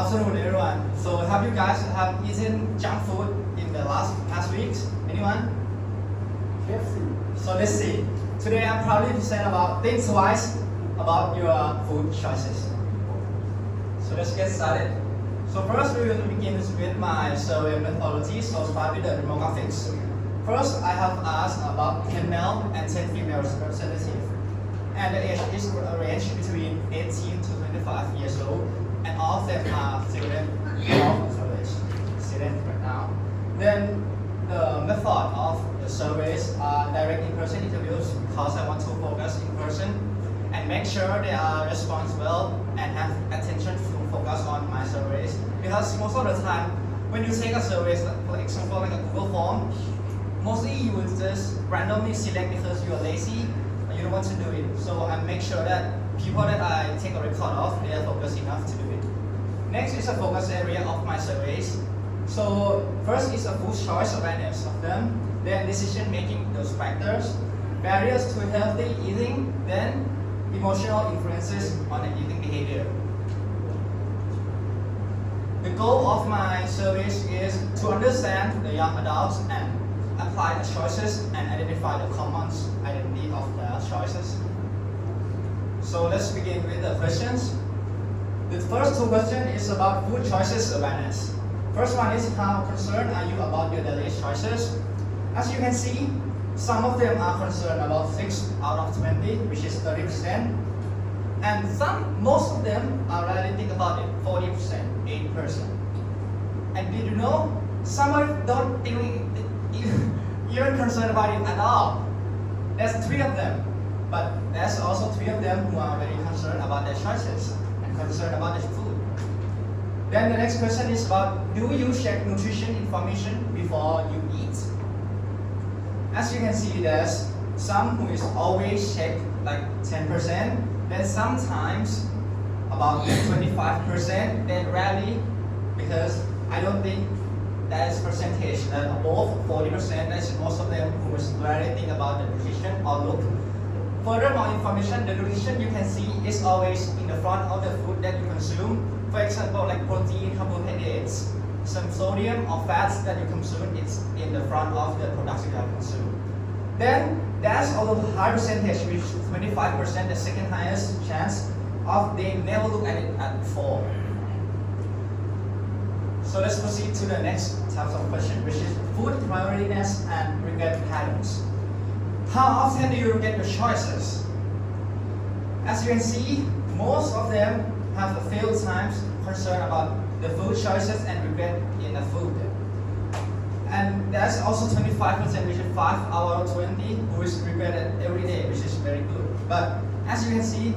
afternoon, everyone. So, have you guys have eaten junk food in the past weeks? Anyone? KFC. So let's see. Today I'm proudly present about think twice about your food choices. So let's get started. So first we will begin with my survey methodology. So start with the demographics. First, I have asked about 10 male and 10 female representatives, and the age is ranged between 18 to 25 years old, and all of them are students of college. Students right now. Then the method of the surveys are direct in-person interviews because I want to focus in person and make sure they are responsible and have attention to focus on my surveys. Because most of the time, when you take a survey, for example, like a Google form, mostly you will just randomly select because you are lazy or you don't want to do it. So I make sure that people that I take a record of, they are focused enough to do it. Next is a focus area of my surveys. So first is a food choice awareness of them, then decision making, those factors, barriers to healthy eating, then emotional influences on the eating behavior. The goal of my surveys is to understand the young adults and apply the choices and identify the common identity of the choices. So let's begin with the questions. The first two questions is about food choices awareness. First one is how concerned are you about your daily choices? As you can see, some of them are concerned about 6 out of 20, which is 30%. And most of them are rarely think about it, 40%, 8%. And did you know, some of them don't even concerned about it at all. There's 3 of them. But there's also 3 of them who are very concerned about their choices and concerned about their food. Then the next question is about, do you check nutrition information before you eat? As you can see, there's some who is always check like 10%, then sometimes about 25%, then rarely, because I don't think that is percentage that above 40%, that's most of them who is rarely think about the nutrition or look. Furthermore information, the nutrition you can see is always in the front of the food that you consume. For example, like protein, carbohydrates, some sodium or fats that you consume, it's in the front of the products you have consumed. Then there's also a high percentage, which is 25%, the second highest chance of they never look at it before. So let's proceed to the next type of question, which is food priorities and regret patterns. How often do you regret your choices? As you can see, most of them have a few times concern about the food choices and regret in the food. And there's also 25%, which is 5 out of 20, who is regretted every day, which is very good. But as you can see,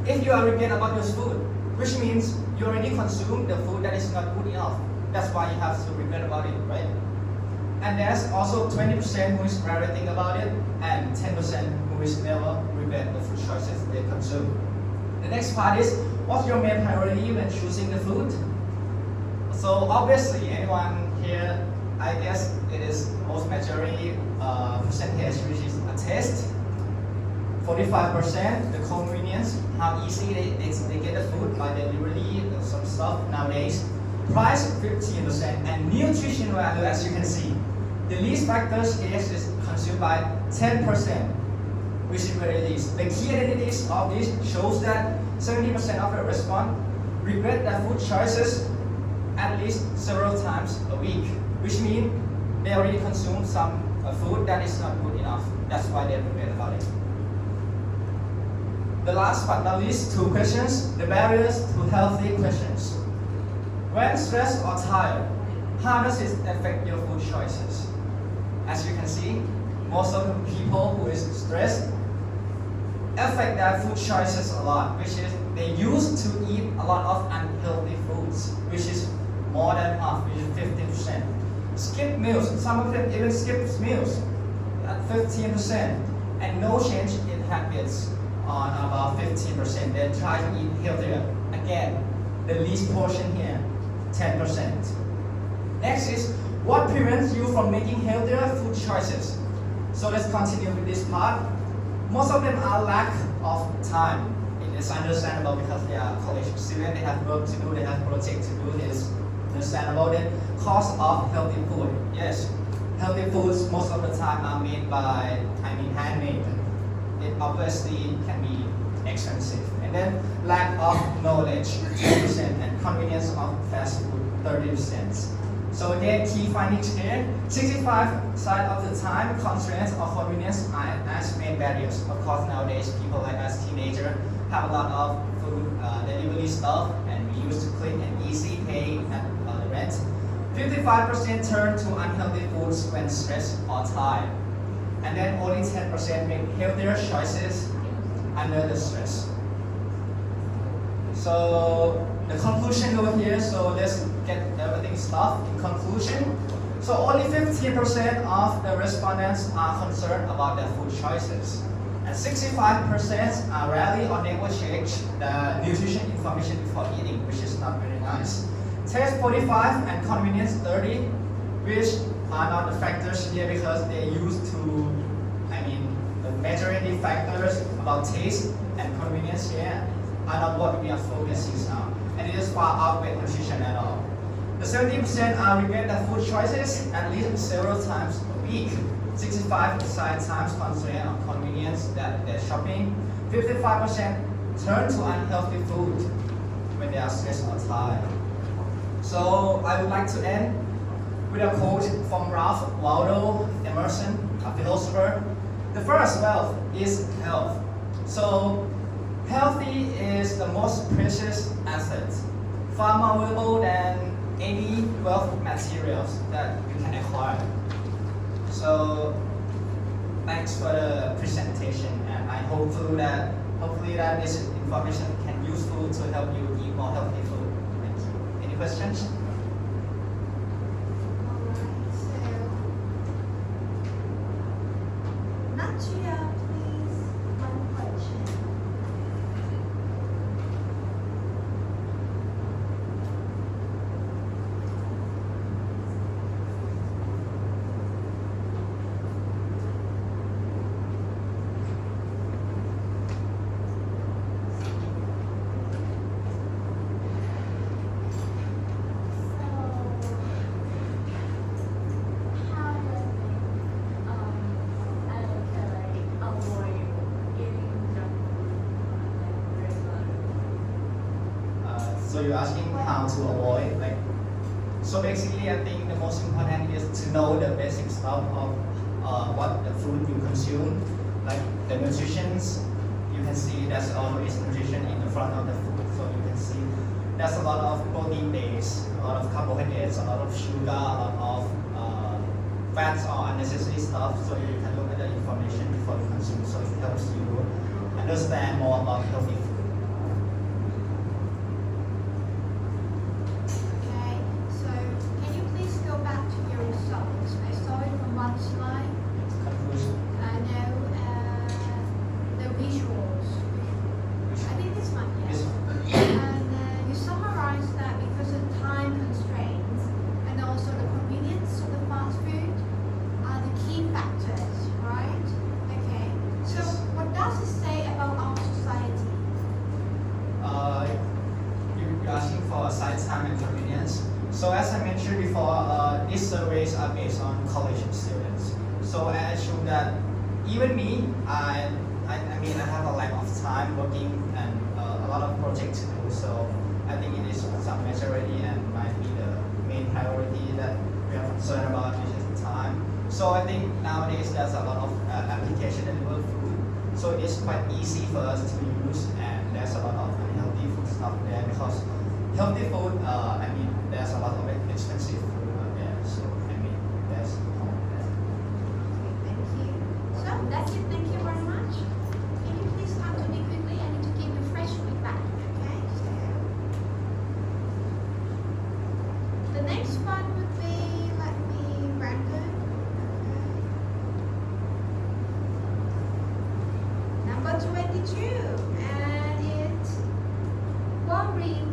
if you are regret about your food, which means you already consumed the food that is not good enough. That's why you have to regret about it, right? And there's also 20% who is rarely think about it, and 10% who is never regret the food choices they consume. The next part is, what's your main priority when choosing the food? So obviously, anyone here, I guess it is most majority percentage, which is a taste. 45%, the convenience, how easy they get the food by delivery, some stuff nowadays. Price 15%, and nutrition value, as you can see. The least factors is consumed by 10%, which is very least. The key identities of this shows that 70% of the respondents regret their food choices at least several times a week, which means they already consumed some food that is not good enough. That's why they regret about it. The last but not least, 2 questions, the barriers to healthy questions. When stressed or tired, how does it affect your food choices? As you can see, most of the people who is stressed affect their food choices a lot, which is they used to eat a lot of unhealthy foods, which is more than half, which is 15%. Skip meals, some of them even skip meals at 15%, and no change in habits on about 15%. They try to eat healthier. Again, the least portion here, 10%. Next is, what prevents you from making healthier food choices? So let's continue with this part. Most of them are lack of time in it's understandable because they are college students, they have work to do, they have project to do. It's understandable. Then cost of healthy food. Yes, healthy foods most of the time are made by, handmade. It obviously can be expensive. And then lack of knowledge, 10%, and convenience of fast food, 30%. So again, key findings here, 65% of the time, constraints or convenience are as main barriers. Of course, nowadays, people like us, teenagers, have a lot of food delivery stuff, and we used to quick and easy pay at the rent. 55% turn to unhealthy foods when stressed or tired. And then only 10% make healthier choices under the stress. So the conclusion over here, so let's get everything stuff in conclusion. So only 15% of the respondents are concerned about their food choices. And 65% are rarely or never check the nutrition information before eating, which is not very nice. Taste 45 and convenience 30, which are not the factors here because they used to, the majority factors about taste and convenience here are not what we are focusing on. And it is far outweigh nutrition at all. The 70% are regret their food choices at least several times a week. 65% times constraint on convenience that they're shopping. 55% turn to unhealthy food when they are stressed or tired. So I would like to end with a quote from Ralph Waldo Emerson, a philosopher. The first wealth is health. So healthy is the most precious asset, far more valuable than any wealth materials that you can acquire. So thanks for the presentation, and I hopefully that this information can be useful to help you eat more healthy food. Thank you. Any questions? Alright, so Nachia, please, one question. So you're asking how to avoid, so basically I think the most important is to know the basic stuff of what the food you consume, like the nutritions. You can see there's always nutrition in the front of the food, so you can see there's a lot of protein base, a lot of carbohydrates, a lot of sugar, a lot of fats or unnecessary stuff, so you can look at the information before you consume, so it helps you understand more about healthy food. Okay, so can you please go back to your results? I saw it from one slide. Conclusion. No, the visuals. I think this one, yes. And you summarized that because of time constraints and also the convenience of the fast food are the key factors, right? Okay. So what does it say about our society? You're asking for side time and convenience. So as I mentioned before, these surveys are based on college students. So I assume that even me, I have a lack of time working and a lot of projects to do. So I think it is some majority and might be the main priority that we are concerned about, which is the time. So I think nowadays there's a lot of application in the food. So it is quite easy for us to use, and there's a lot of unhealthy food stuff there because healthy food, there's a lot of expensive food out there. So there's Thank you. So that's it. Thank you very much. Can you please come to me quickly? I need to give you fresh feedback. Okay. So the next one would be, let me random. Okay. Number 22, and it's worrying